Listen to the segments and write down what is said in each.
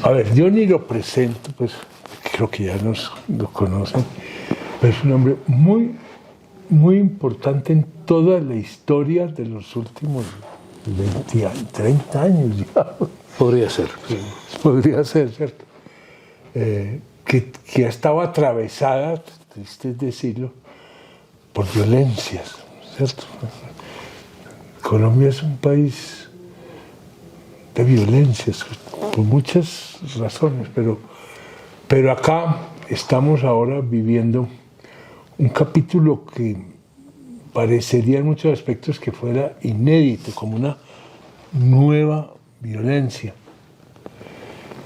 A ver, yo ni lo presento, pues creo que ya lo conocen, pero es un hombre muy, muy importante en toda la historia de los últimos 20 años, 30 años ya. Podría ser. Sí. Podría ser, ¿cierto? Que ha estado atravesada, triste es decirlo, por violencias, ¿cierto? Colombia es un país de violencias, por muchas razones, pero acá estamos ahora viviendo un capítulo que parecería en muchos aspectos que fuera inédito, como una nueva violencia.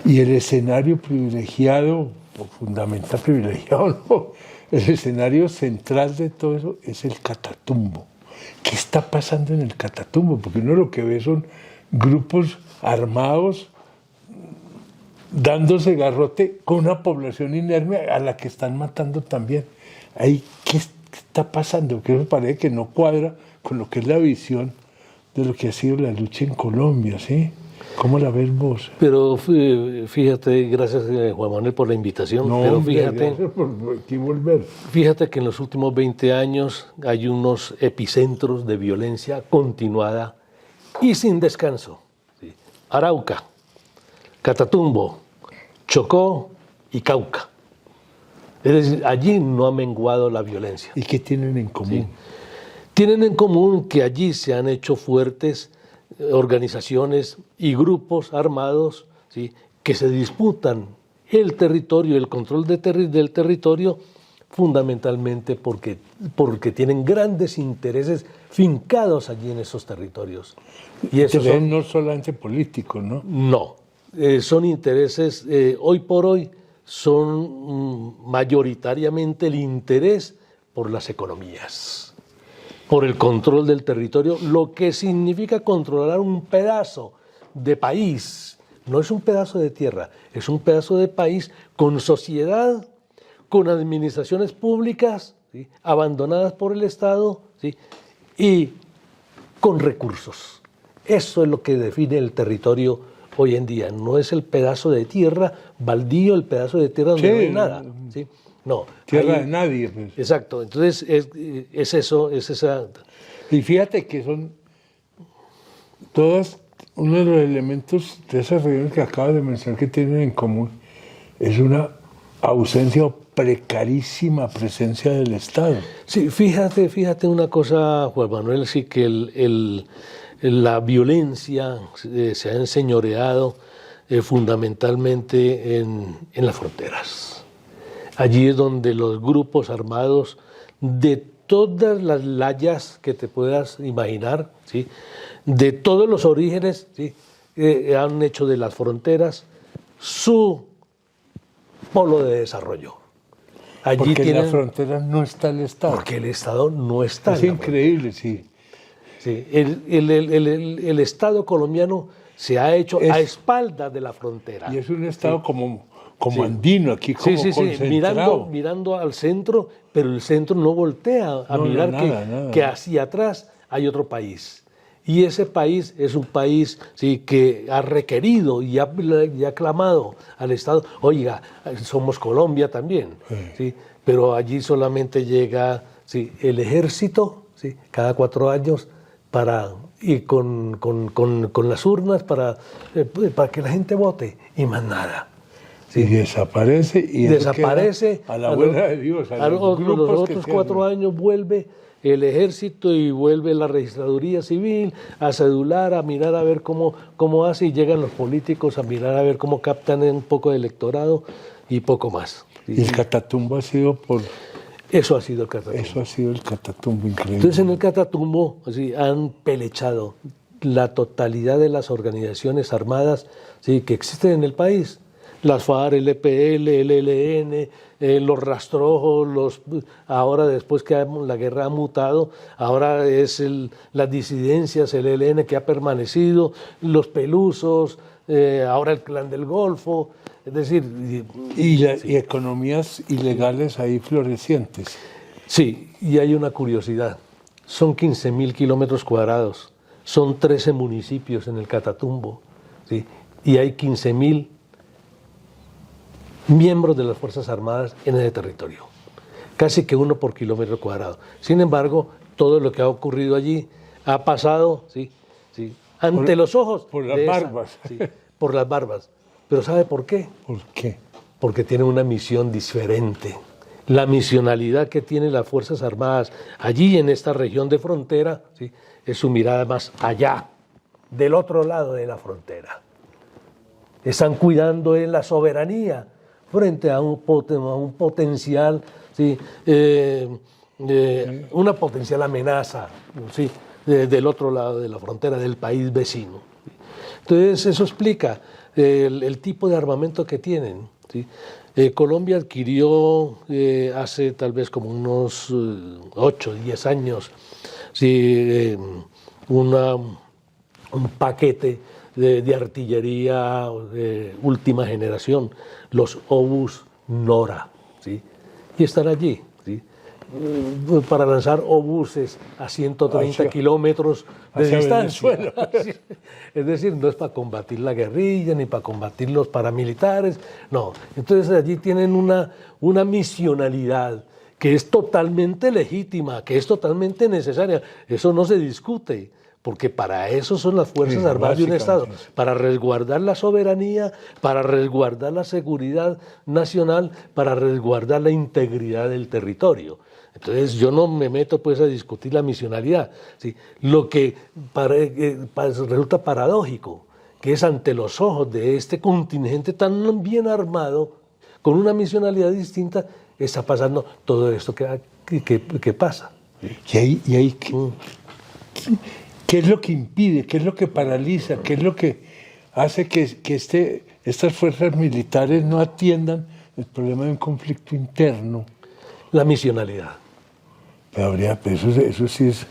Y el escenario privilegiado, o fundamental privilegiado, no, el escenario central de todo eso es el Catatumbo. ¿Qué está pasando en el Catatumbo? Porque uno lo que ve son grupos armados dándose garrote con una población inerme a la que están matando también. Ahí, ¿qué está pasando? Que eso parece que no cuadra con lo que es la visión de lo que ha sido la lucha en Colombia, ¿sí? ¿Cómo la ves vos? Pero fíjate, gracias Juan Manuel por la invitación, No, pero hombre, fíjate, gracias por aquí volver. fíjate que en los últimos 20 años hay unos epicentros de violencia continuada y sin descanso. ¿Sí? Arauca, Catatumbo, Chocó y Cauca. Es decir, allí no ha menguado la violencia. ¿Y qué tienen en común? Sí. Tienen en común que allí se han hecho fuertes organizaciones y grupos armados, ¿sí?, que se disputan el territorio, el control del territorio, fundamentalmente porque tienen grandes intereses fincados allí en esos territorios. Y esos son no solamente políticos, ¿no? No, son intereses, hoy por hoy, son mayoritariamente el interés por las economías, por el control del territorio, lo que significa controlar un pedazo de país. No es un pedazo de tierra, es un pedazo de país con sociedad, con administraciones públicas, ¿sí?, abandonadas por el Estado, ¿sí?, y con recursos. Eso es lo que define el territorio hoy en día. No es el pedazo de tierra baldío, el pedazo de tierra donde no hay nada, ¿sí? No, tierra de nadie. Pues. Exacto, entonces es eso, es esa... Y fíjate que son todos uno de los elementos de esas regiones que acabas de mencionar que tienen en común es una ausencia o precarísima presencia del Estado. Sí, fíjate una cosa, Juan Manuel, sí que la violencia se ha enseñoreado fundamentalmente en las fronteras. Allí es donde los grupos armados de todas las layas que te puedas imaginar, ¿sí?, de todos los orígenes, ¿sí?, han hecho de las fronteras su polo de desarrollo. Allí porque en las fronteras no está el Estado. Porque el Estado no está. Es increíble, sí. Sí. El Estado colombiano se ha hecho a espaldas de la frontera. Y es un Estado, sí, como sí, andino, aquí como concentrado. Mirando al centro, pero el centro no voltea a mirar que hacia atrás hay otro país. Y ese país es un país, sí, que ha requerido y ha clamado al Estado, oiga, somos Colombia también, ¿sí? Pero allí solamente llega, sí, el ejército, sí, cada 4 años y con las urnas para que la gente vote y más nada. Sí. Y desaparece. Y desaparece. A la buena de Dios. Los otros 4 años vuelve el ejército y vuelve la registraduría civil a cedular, a mirar a ver cómo hace, y llegan los políticos a mirar a ver cómo captan un poco de electorado y poco más. Y el Catatumbo ha sido por... Eso ha sido el Catatumbo. Eso ha sido el Catatumbo, increíble. Entonces en el Catatumbo han pelechado la totalidad de las organizaciones armadas, ¿sí?, que existen en el país. Las FARC, el EPL, el ELN, los rastrojos, ahora después que la guerra ha mutado, ahora es las disidencias, el ELN que ha permanecido, los pelusos, ahora el Clan del Golfo, es decir... Y economías ilegales ahí florecientes. Sí, y hay una curiosidad, son 15.000 kilómetros cuadrados, son 13 municipios en el Catatumbo, ¿sí?, y hay 15.000 miembros de las Fuerzas Armadas en ese territorio, casi que 1 por kilómetro cuadrado. Sin embargo, todo lo que ha ocurrido allí ha pasado, ante los ojos. Por las barbas. Por las barbas. Pero ¿sabe por qué? ¿Por qué? Porque tiene una misión diferente. La misionalidad que tienen las Fuerzas Armadas allí en esta región de frontera, es su mirada más allá, del otro lado de la frontera. Están cuidando de la soberanía frente a un potencial, una potencial amenaza, del otro lado de la frontera, del país vecino. Entonces, eso explica el tipo de armamento que tienen. Colombia adquirió hace tal vez como unos 8 o 10 años un paquete de artillería de última generación, los obús Nora, y están allí, para lanzar obuses a 130 kilómetros de distancia. Es decir, no es para combatir la guerrilla ni para combatir los paramilitares, no. Entonces allí tienen una misionalidad que es totalmente legítima, que es totalmente necesaria. Eso no se discute, porque para eso son las Fuerzas Armadas de un Estado, para resguardar la soberanía, para resguardar la seguridad nacional, para resguardar la integridad del territorio. Entonces yo no me meto pues a discutir la misionalidad, lo que resulta paradójico, que es ante los ojos de este contingente tan bien armado, con una misionalidad distinta, está pasando todo esto que pasa. ¿Y ahí qué es lo que impide, qué es lo que paraliza, qué es lo que hace que estas fuerzas militares no atiendan el problema de un conflicto interno? La misionalidad. Pero eso sí es...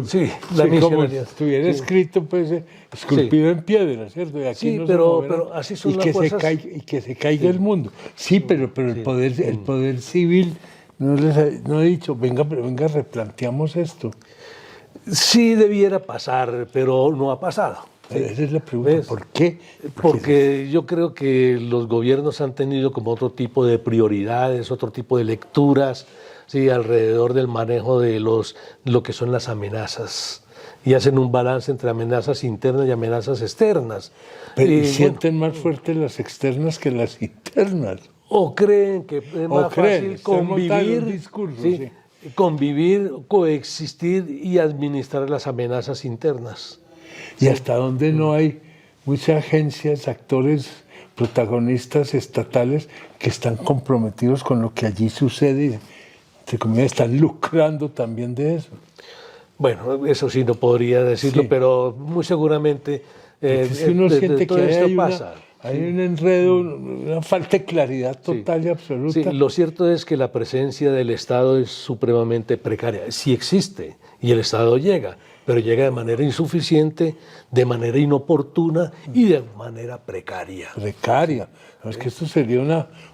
Sí, la misionalidad. Como estuviera escrito, pues, esculpido en piedra, ¿cierto? Y aquí no pero así son las fuerzas... Y que se caiga el mundo. Sí, pero el poder civil no ha dicho, venga, replanteamos esto. Sí debiera pasar, pero no ha pasado. Esa es la pregunta, ¿ves? ¿Por qué? Porque yo creo que los gobiernos han tenido como otro tipo de prioridades, otro tipo de lecturas, alrededor del manejo de lo que son las amenazas, y hacen un balance entre amenazas internas y amenazas externas. Pero sienten más fuertes las externas que las internas. O creen que es más fácil convivir, coexistir y administrar las amenazas internas. Y hasta donde no hay muchas agencias, actores, protagonistas estatales que están comprometidos con lo que allí sucede y están lucrando también de eso. Bueno, eso sí no podría decirlo, pero muy seguramente si uno siente todo que esto pasa. Hay un enredo, una falta de claridad total y absoluta. Sí, lo cierto es que la presencia del Estado es supremamente precaria. Sí existe y el Estado llega, pero llega de manera insuficiente, de manera inoportuna y de manera precaria. Precaria. Es que esto sería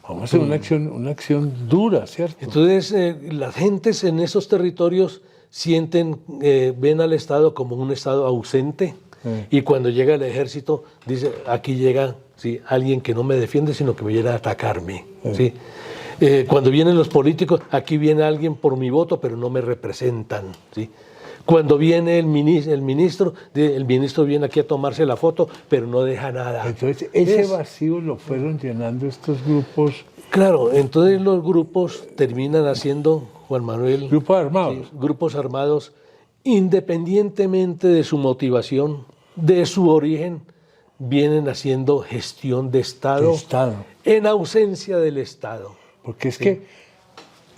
vamos a hacer una acción dura, ¿cierto? Entonces, las gentes en esos territorios ven al Estado como un Estado ausente, y cuando llega el ejército, dice, aquí llega alguien que no me defiende, sino que me viene a atacarme. Cuando vienen los políticos, aquí viene alguien por mi voto, pero no me representan. Cuando viene el ministro viene aquí a tomarse la foto, pero no deja nada. Entonces, ese vacío lo fueron llenando estos grupos. Claro, entonces los grupos terminan haciendo, Juan Manuel... Grupos armados. Grupos armados, independientemente de su motivación, de su origen, vienen haciendo gestión de Estado. En ausencia del Estado. Porque es que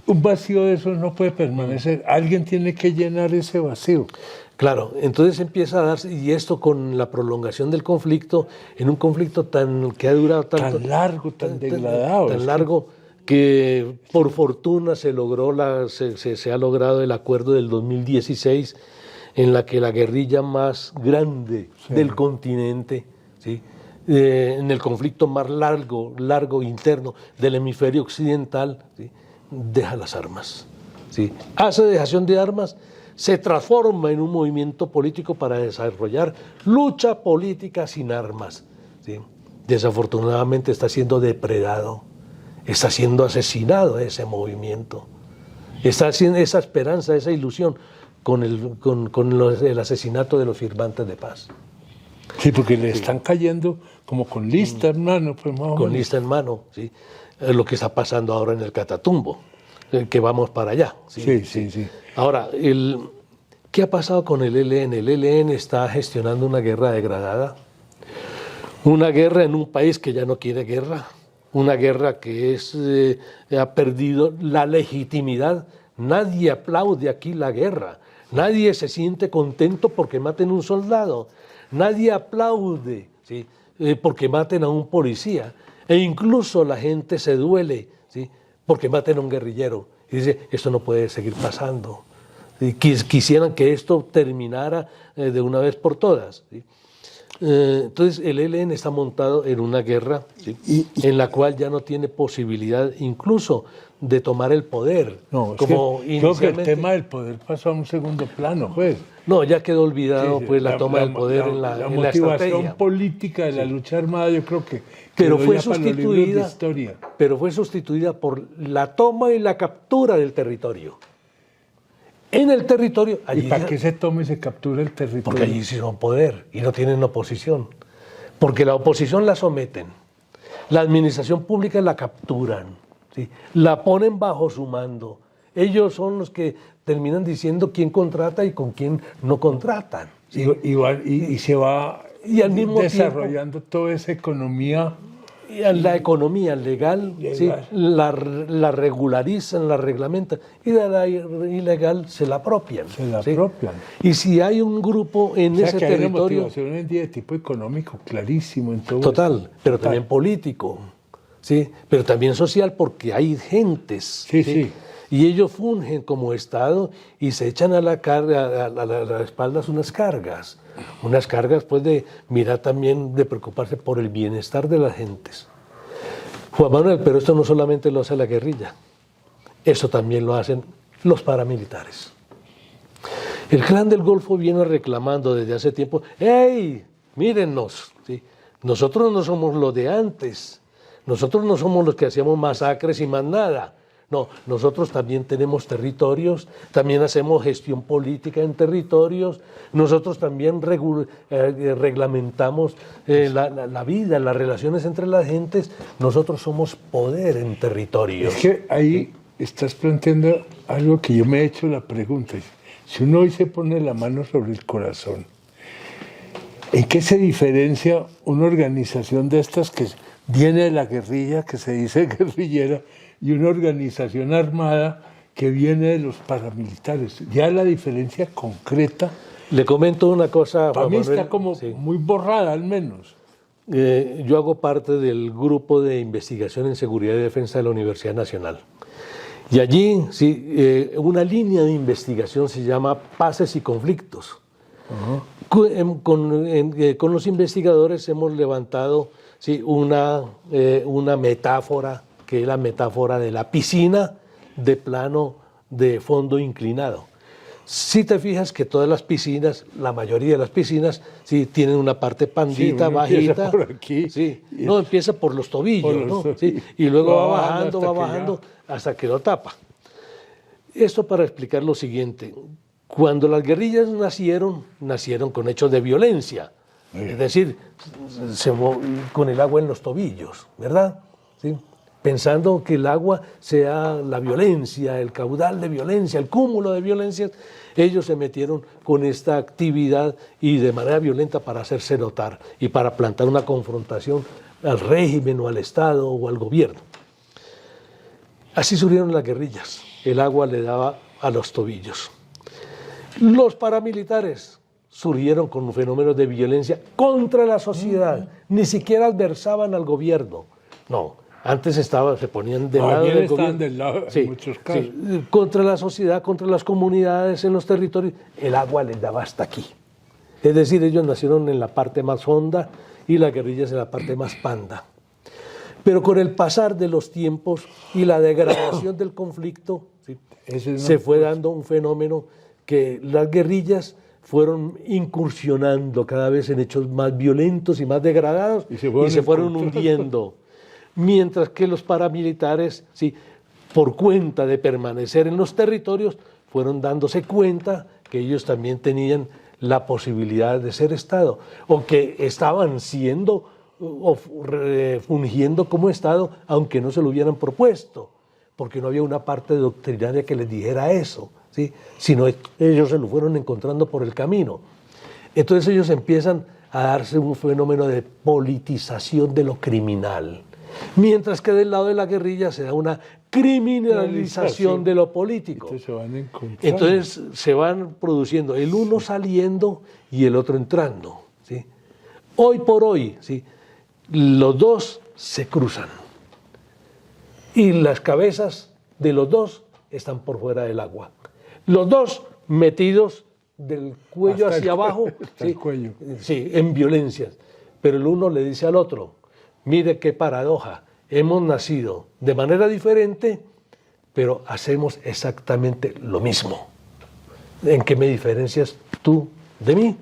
un vacío de esos no puede permanecer. Alguien tiene que llenar ese vacío. Claro, entonces empieza a darse, y esto con la prolongación del conflicto, en un conflicto que ha durado tanto... Tan largo, tan degradado. Tan largo que por fortuna se ha logrado el acuerdo del 2016, en la que la guerrilla más grande del continente, en el conflicto más largo interno del hemisferio occidental, deja las armas, hace dejación de armas, se transforma en un movimiento político para desarrollar lucha política sin armas, desafortunadamente está siendo depredado, está siendo asesinado ese movimiento, está haciendo esa esperanza, esa ilusión con el asesinato de los firmantes de paz. Sí, porque le están cayendo como con lista en mano. Pues, más o Con menos. lista en mano, ¿sí? Es lo que está pasando ahora en el Catatumbo, que vamos para allá. Sí. Ahora, ¿qué ha pasado con el ELN? El ELN está gestionando una guerra degradada, una guerra en un país que ya no quiere guerra, una guerra que ha perdido la legitimidad. Nadie aplaude aquí la guerra, nadie se siente contento porque maten a un soldado, nadie aplaude, ¿sí? Porque maten a un policía, e incluso la gente se duele, ¿sí? Porque maten a un guerrillero, y dice, esto no puede seguir pasando. Quisieran que esto terminara de una vez por todas, ¿sí? Entonces el ELN está montado en una guerra, ¿sí? En la cual ya no tiene posibilidad incluso de tomar el poder. No, como creo que el tema del poder pasó a un segundo plano, pues. No, ya quedó olvidado pues la toma del poder en la motivación estrategia política de la lucha armada, yo creo que pero quedó fue ya para los libros de historia. Pero fue sustituida por la toma y la captura del territorio. En el territorio... ¿Y para qué se toma y se captura el territorio? Porque allí sí son poder y no tienen oposición. Porque la oposición la someten, la administración pública la capturan, ¿sí? La ponen bajo su mando. Ellos son los que terminan diciendo quién contrata y con quién no contratan, ¿sí? Y se va y al mismo desarrollando toda esa economía. Y la economía legal, ¿sí? la regularizan, la reglamentan, y de la ilegal se la apropian. Se la ¿sí? apropian. Y si hay un grupo en ese que hay territorio... una motivación hoy en día de tipo económico, clarísimo en todo Total, esto. pero también político, ¿sí? Pero también social, porque hay gentes. Sí. Y ellos fungen como Estado y se echan a la espaldas unas cargas pues de mirar también, de preocuparse por el bienestar de las gentes. Juan Manuel, pero esto no solamente lo hace la guerrilla, eso también lo hacen los paramilitares. El Clan del Golfo viene reclamando desde hace tiempo, ¡hey! Mírennos, ¿sí? Nosotros no somos los de antes, nosotros no somos los que hacíamos masacres y más nada. No, nosotros también tenemos territorios, también hacemos gestión política en territorios, nosotros también reglamentamos la vida, las relaciones entre las gentes, nosotros somos poder en territorios. Es que ahí estás planteando algo que yo me he hecho la pregunta. Si uno hoy se pone la mano sobre el corazón, ¿en qué se diferencia una organización de estas que viene de la guerrilla, que se dice guerrillera, y una organización armada que viene de los paramilitares? Ya la diferencia concreta... Le comento una cosa... Para mí está como muy borrada, al menos. Yo hago parte del grupo de investigación en seguridad y defensa de la Universidad Nacional. Y allí, una línea de investigación se llama Paces y Conflictos. Uh-huh. Con los investigadores hemos levantado una metáfora, que es la metáfora de la piscina de plano de fondo inclinado. Si te fijas que todas las piscinas, la mayoría de las piscinas, tienen una parte pandita, bajita. Empieza por aquí. No, empieza por los tobillos, ¿no? Sí, y luego va bajando hasta que lo tapa. Esto para explicar lo siguiente. Cuando las guerrillas nacieron con hechos de violencia. Es decir, con el agua en los tobillos, ¿verdad? ¿Sí? Pensando que el agua sea la violencia, el caudal de violencia, el cúmulo de violencias, ellos se metieron con esta actividad y de manera violenta para hacerse notar y para plantar una confrontación al régimen o al Estado o al gobierno. Así surgieron las guerrillas, el agua le daba a los tobillos. Los paramilitares surgieron con fenómenos de violencia contra la sociedad, ni siquiera adversaban al gobierno, no. Antes se ponían del lado del gobierno. Del lado, en muchos casos. Contra la sociedad, contra las comunidades, en los territorios. El agua les daba hasta aquí. Es decir, ellos nacieron en la parte más honda y las guerrillas en la parte más panda. Pero con el pasar de los tiempos y la degradación del conflicto, se fue dando un fenómeno que las guerrillas fueron incursionando cada vez en hechos más violentos y más degradados y se fueron hundiendo. Mientras que los paramilitares, sí, por cuenta de permanecer en los territorios, fueron dándose cuenta que ellos también tenían la posibilidad de ser Estado, o que estaban siendo o fungiendo como Estado, aunque no se lo hubieran propuesto, porque no había una parte doctrinaria que les dijera eso, ¿sí? Sino ellos se lo fueron encontrando por el camino. Entonces ellos empiezan a darse un fenómeno de politización de lo criminal, mientras que del lado de la guerrilla se da una criminalización de lo político. Entonces se van produciendo el uno saliendo y el otro entrando, ¿sí? Hoy por hoy, ¿sí?, los dos se cruzan y las cabezas de los dos están por fuera del agua. Los dos metidos del cuello hacia abajo, ¿sí?, sí, en violencias. Pero el uno le dice al otro, mire qué paradoja, hemos nacido de manera diferente, pero hacemos exactamente lo mismo. ¿En qué me diferencias tú de mí?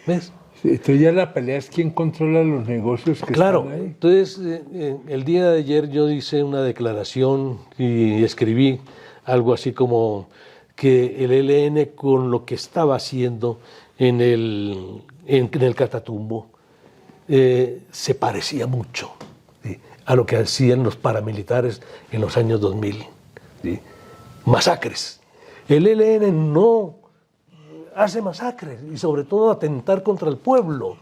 ¿Ves? Entonces ya la pelea es quién controla los negocios que Claro, están ahí. entonces el día de ayer yo hice una declaración y escribí algo así como que el ELN con lo que estaba haciendo en el Catatumbo se parecía mucho, ¿sí?, a lo que hacían los paramilitares en los años 2000, ¿sí?, masacres. El ELN no hace masacres y sobre todo atentar contra el pueblo,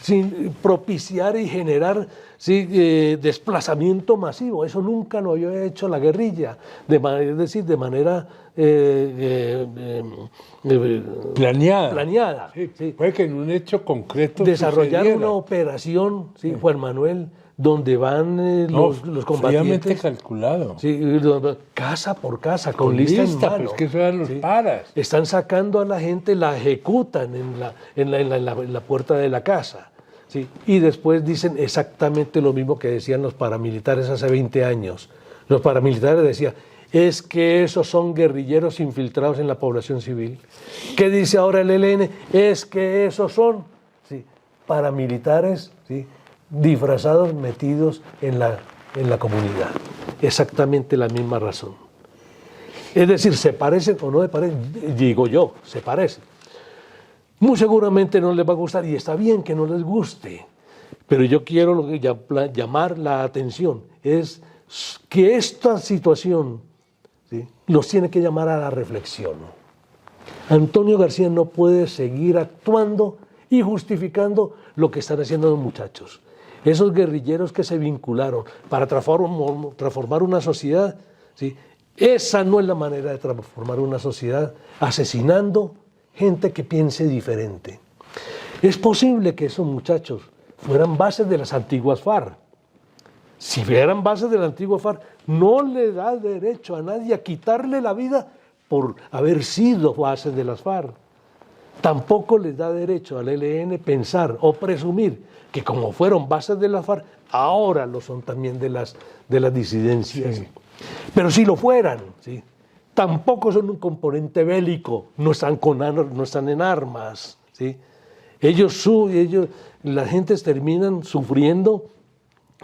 sin propiciar y generar, sí, desplazamiento masivo. Eso nunca lo había hecho la guerrilla, es decir, de manera planeada. Sí, Sí. puede que en un hecho concreto Desarrollar sucediera. una operación, sí, Juan Manuel, donde van los combatientes, calculado. sí, casa por casa, con lista en mano. Pues que eso eran los paras. Están sacando a la gente, la ejecutan en la puerta de la casa, ¿sí? Y después dicen exactamente lo mismo que decían los paramilitares hace 20 años. Los paramilitares decían, es que esos son guerrilleros infiltrados en la población civil. ¿Qué dice ahora el ELN? Es que esos son, sí, paramilitares, sí, disfrazados, metidos en la comunidad. Exactamente la misma razón. Es decir, ¿se parecen o no se parecen? Digo yo, se parecen. Muy seguramente no les va a gustar y está bien que no les guste, pero yo quiero llamar la atención, es que esta situación, ¿sí?, los tiene que llamar a la reflexión. Antonio García no puede seguir actuando y justificando lo que están haciendo los muchachos. Esos guerrilleros que se vincularon para transformar una sociedad, ¿sí?, esa no es la manera de transformar una sociedad, asesinando gente que piense diferente. Es posible que esos muchachos fueran bases de las antiguas FARC. Si fueran bases de la antigua FARC, no le da derecho a nadie a quitarle la vida por haber sido bases de las FARC. Tampoco les da derecho al ELN pensar o presumir que como fueron bases de la FARC, ahora lo son también de las disidencias. Sí. Pero si lo fueran, ¿sí?, tampoco son un componente bélico, no están en armas, ¿sí? Las gentes terminan sufriendo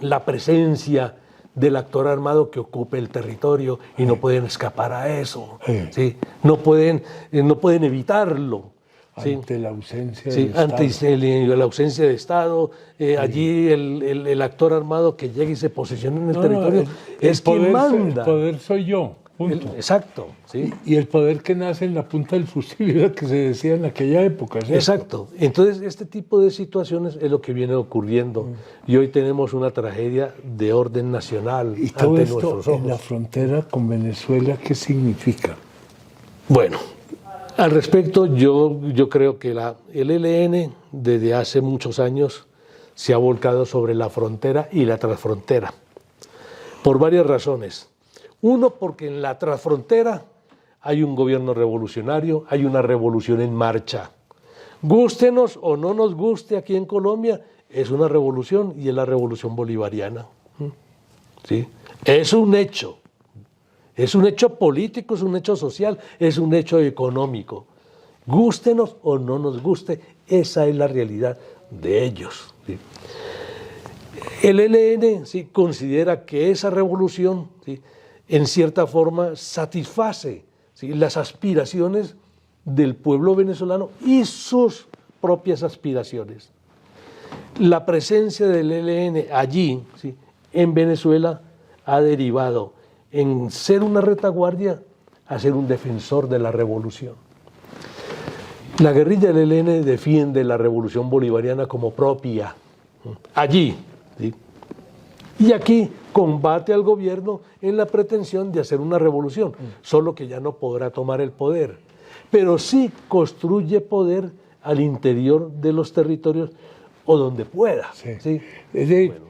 la presencia del actor armado que ocupe el territorio y no pueden escapar a eso, ¿sí? No pueden evitarlo. ¿Sí? Ante la ausencia sí, del ante Estado. la ausencia de Estado, allí el actor armado que llegue y se posicione en el territorio es quien manda. El poder soy yo, punto. Exacto. ¿Sí? Y el poder que nace en la punta del fusil, era que se decía en aquella época. ¿Cierto? Exacto. Entonces, este tipo de situaciones es lo que viene ocurriendo. Y hoy tenemos una tragedia de orden nacional y todo ante esto nuestros ojos. En la frontera con Venezuela, ¿qué significa? Bueno, al respecto, yo creo que el ELN desde hace muchos años se ha volcado sobre la frontera y la transfrontera, por varias razones. Uno, porque en la transfrontera hay un gobierno revolucionario, hay una revolución en marcha. Gústenos o no nos guste aquí en Colombia, es una revolución y es la revolución bolivariana. ¿Sí? Es un hecho. Es un hecho político, es un hecho social, es un hecho económico. Gústenos o no nos guste, esa es la realidad de ellos. ¿Sí? El ELN, ¿sí?, considera que esa revolución, ¿sí?, en cierta forma satisface, ¿sí?, las aspiraciones del pueblo venezolano y sus propias aspiraciones. La presencia del ELN allí, ¿sí?, en Venezuela ha derivado en ser una retaguardia a ser un defensor de la revolución. La guerrilla del ELN defiende la revolución bolivariana como propia, allí, ¿sí?, y aquí combate al gobierno en la pretensión de hacer una revolución, solo que ya no podrá tomar el poder, pero sí construye poder al interior de los territorios o donde pueda. Sí. ¿Sí? Es decir,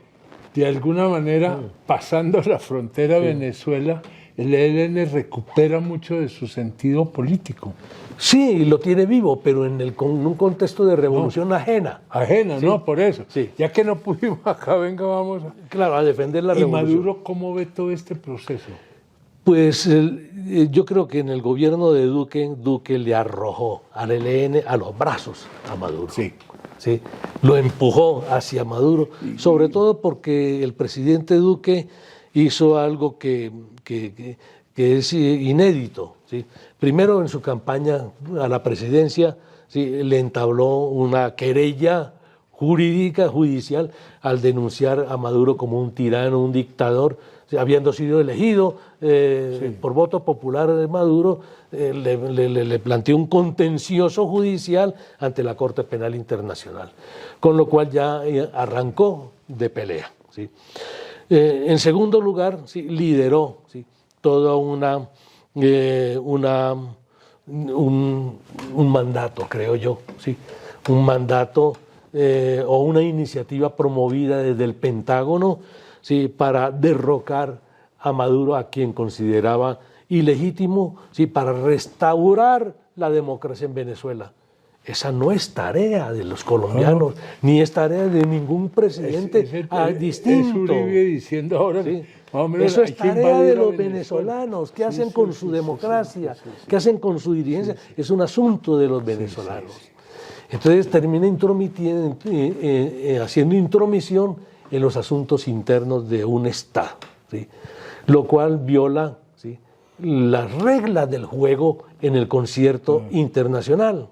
de alguna manera, pasando la frontera a Venezuela, el ELN recupera mucho de su sentido político. Sí, lo tiene vivo, pero en un contexto de revolución ajena. Ajena, Sí. ¿no? Por eso. Sí. Ya que no pudimos acá, venga, vamos a... Claro, a defender la ¿Y revolución. Maduro cómo ve todo este proceso? Pues yo creo que en el gobierno de Duque le arrojó al ELN a los brazos a Maduro. Sí. ¿Sí? Lo empujó hacia Maduro, sobre todo porque el presidente Duque hizo algo que es inédito. ¿Sí? Primero, en su campaña a la presidencia, ¿sí?, le entabló una querella jurídica, judicial, al denunciar a Maduro como un tirano, un dictador, ¿sí?, habiendo sido elegido por voto popular de Maduro, le planteó un contencioso judicial ante la Corte Penal Internacional, con lo cual ya arrancó de pelea. ¿Sí? En segundo lugar, ¿sí?, lideró, ¿sí?, toda un mandato, creo yo, ¿sí?, un mandato o una iniciativa promovida desde el Pentágono, ¿sí?, para derrocar a Maduro, a quien consideraba ilegítimo, ¿sí?, para restaurar la democracia en Venezuela. Esa no es tarea de los colombianos, ni es tarea de ningún presidente distinto. Es Uribe diciendo ahora, ¿sí?, más o menos, eso es tarea de los Venezuela. venezolanos. ¿Qué hacen con su democracia? ¿Qué hacen con su dirigencia? Es un asunto de los venezolanos. Entonces termina haciendo intromisión en los asuntos internos de un Estado, ¿sí?, lo cual viola, ¿sí?, las reglas del juego en el concierto internacional.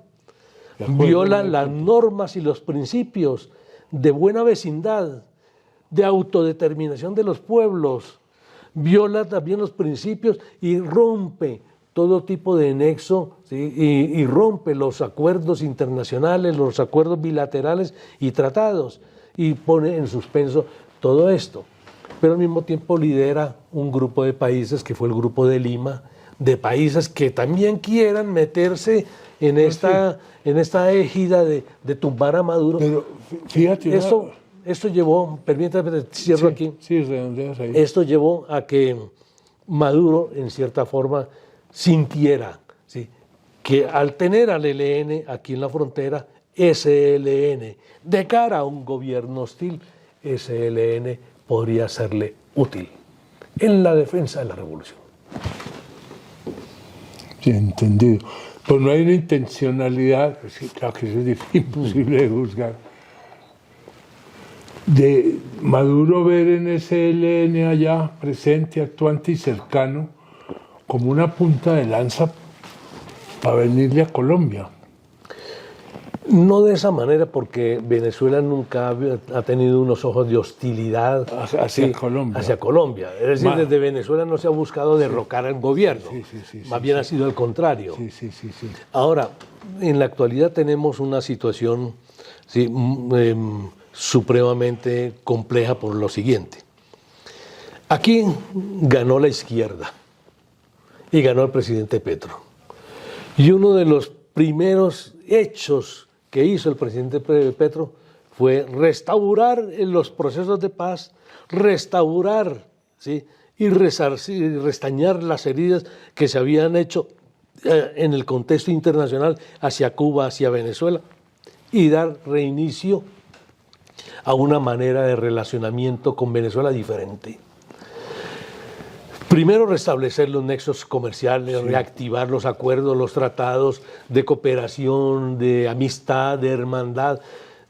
Viola las normas y los principios de buena vecindad, de autodeterminación de los pueblos, viola también los principios y rompe todo tipo de nexo, ¿sí?, y rompe los acuerdos internacionales, los acuerdos bilaterales y tratados, y pone en suspenso todo esto. Pero al mismo tiempo lidera un grupo de países, que fue el Grupo de Lima, de países que también quieran meterse en esta égida de tumbar a Maduro. Pero fíjate, Esto llevó, permítame, cierro aquí. Sí, redondeas ahí. Esto llevó a que Maduro, en cierta forma, sintiera, ¿sí?, que al tener al ELN aquí en la frontera, ese ELN, de cara a un gobierno hostil, ese ELN podría serle útil en la defensa de la revolución. Sí, entendido. Pues no hay una intencionalidad, pues sí, claro que eso es imposible de juzgar, de Maduro ver en ese ELN allá presente, actuante y cercano como una punta de lanza para venirle a Colombia. No de esa manera, porque Venezuela nunca ha tenido unos ojos de hostilidad hacia Colombia. Hacia Colombia. Es decir, desde Venezuela no se ha buscado derrocar al gobierno, más bien ha sido al contrario. Sí. Ahora, en la actualidad tenemos una situación, ¿sí?, supremamente compleja por lo siguiente. Aquí ganó la izquierda y ganó el presidente Petro. Y uno de los primeros hechos que hizo el presidente Petro fue restaurar los procesos de paz, restaurar, ¿sí?, y restañar las heridas que se habían hecho en el contexto internacional hacia Cuba, hacia Venezuela, y dar reinicio a una manera de relacionamiento con Venezuela diferente. Primero, restablecer los nexos comerciales, reactivar los acuerdos, los tratados de cooperación, de amistad, de hermandad.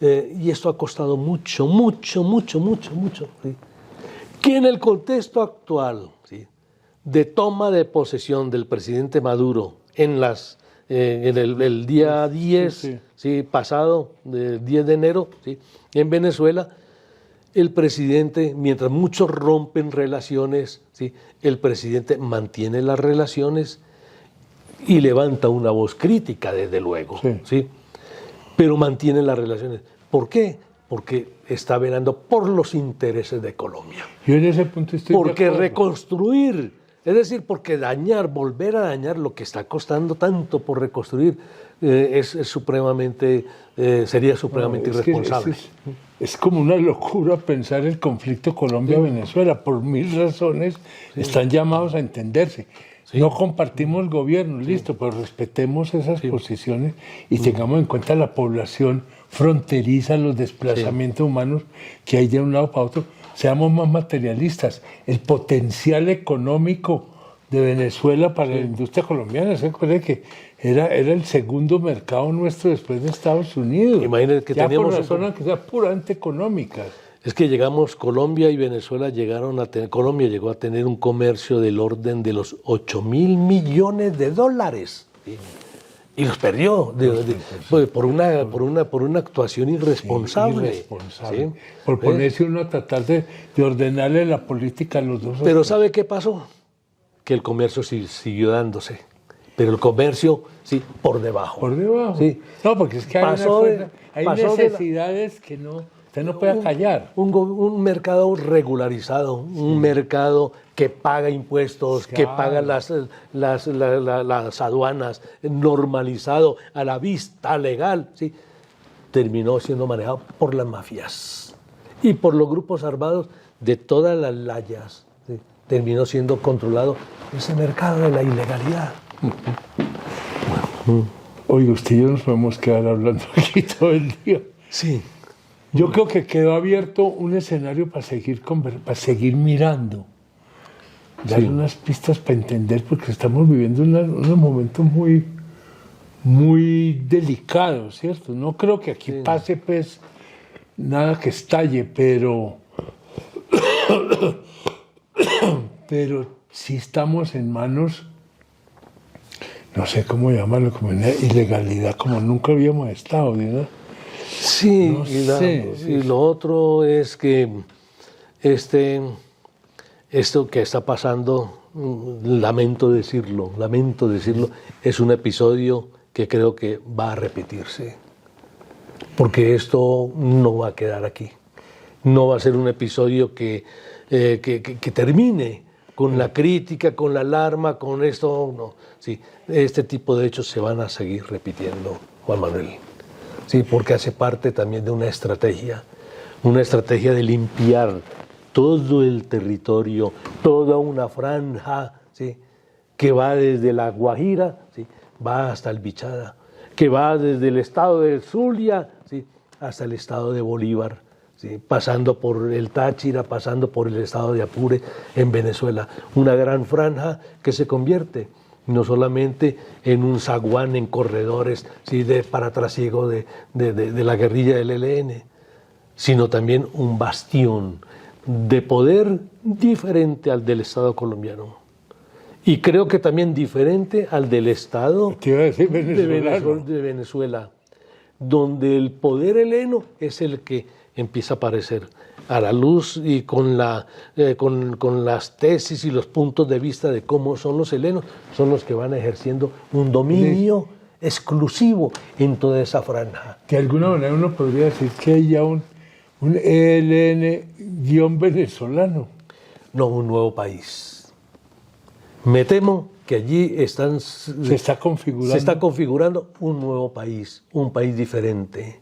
Y esto ha costado mucho, ¿sí? Que en el contexto actual, ¿sí?, de toma de posesión del presidente Maduro en el día 10, ¿sí?, pasado, el 10 de enero, ¿sí?, en Venezuela, el presidente, mientras muchos rompen relaciones, ¿sí?, el presidente mantiene las relaciones y levanta una voz crítica, desde luego, ¿sí?, pero mantiene las relaciones. ¿Por qué? Porque está velando por los intereses de Colombia. Yo en ese punto estoy porque de acuerdo. Reconstruir, es decir, porque volver a dañar lo que está costando tanto por reconstruir, sería supremamente irresponsable. Es como una locura pensar el conflicto Colombia-Venezuela. Por mil razones están llamados a entenderse. No compartimos gobierno, listo, pero respetemos esas posiciones y tengamos en cuenta la población fronteriza, los desplazamientos humanos que hay de un lado para otro. Seamos más materialistas. El potencial económico de Venezuela para la industria colombiana, ¿se acuerda que era el segundo mercado nuestro después de Estados Unidos? Imagínate que ya teníamos por razones que sean puramente económicas. Es que Colombia y Venezuela Colombia llegó a tener un comercio del orden de los 8.000 millones de dólares. ¿Sí? Y los perdió por una actuación irresponsable. ¿Sí? Por ponerse uno a tratar de ordenarle la política a los dos. Pero ¿sabe qué pasó? Que el comercio siguió dándose. Pero el comercio, sí, por debajo. Por debajo. Sí. No, porque es que hay necesidades que usted no puede callar. Un mercado regularizado, un mercado que paga impuestos, que paga las aduanas, normalizado, a la vista legal, ¿sí? Terminó siendo manejado por las mafias y por los grupos armados de todas las layas. ¿Sí? Terminó siendo controlado ese mercado de la ilegalidad. Oiga, usted y yo nos podemos quedar hablando aquí todo el día. Sí. Yo creo que quedó abierto un escenario para seguir mirando, dar unas pistas para entender, porque estamos viviendo unos momentos muy, muy delicados, ¿cierto? No creo que aquí pase pues nada que estalle, pero sí estamos en manos, no sé cómo llamarlo, como una ilegalidad como nunca habíamos estado, ¿verdad? Sí, no sé, y lo otro es que esto que está pasando, lamento decirlo, es un episodio que creo que va a repetirse, porque esto no va a quedar aquí, no va a ser un episodio que termine con la crítica, con la alarma, con esto, no, sí, este tipo de hechos se van a seguir repitiendo, Juan Manuel. Sí, porque hace parte también de una estrategia de limpiar todo el territorio, toda una franja, ¿sí?, que va desde la Guajira, ¿sí?, va hasta el Bichada, que va desde el estado de Zulia, ¿sí?, hasta el estado de Bolívar, ¿sí?, pasando por el Táchira, pasando por el estado de Apure en Venezuela. Una gran franja que se convierte no solamente en un zaguán en corredores, ¿sí?, para trasiego de la guerrilla del ELN, sino también un bastión de poder diferente al del Estado colombiano. Y creo que también diferente al del Estado de Venezuela, donde el poder heleno es el que empieza a aparecer a la luz y con las tesis y los puntos de vista de cómo son los helenos, son los que van ejerciendo un dominio exclusivo en toda esa franja. De alguna manera uno podría decir que hay ya un ELN-venezolano. No, un nuevo país. Me temo que allí se está configurando un nuevo país, un país diferente,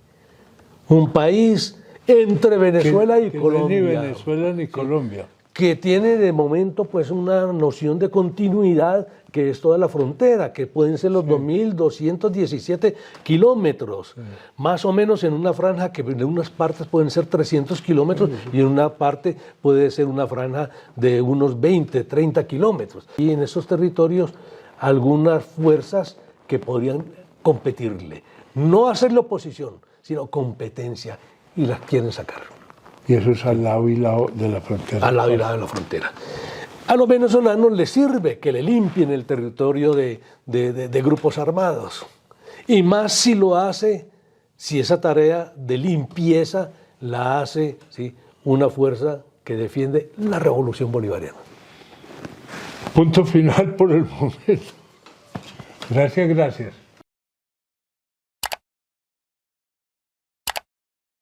un país entre Venezuela y Colombia. Ni Venezuela ni Colombia. que tiene de momento pues una noción de continuidad que es toda la frontera, que pueden ser los 2.217 kilómetros, más o menos en una franja que en unas partes pueden ser 300 kilómetros y en una parte puede ser una franja de unos 20, 30 kilómetros. Y en esos territorios algunas fuerzas que podrían competirle, no hacerle oposición, sino competencia, y las quieren sacar. Y eso es al lado y lado de la frontera. Al lado y lado de la frontera. A los venezolanos les sirve que le limpien el territorio de grupos armados. Y más si lo hace, si esa tarea de limpieza la hace, ¿sí?, una fuerza que defiende la revolución bolivariana. Punto final por el momento. Gracias, gracias.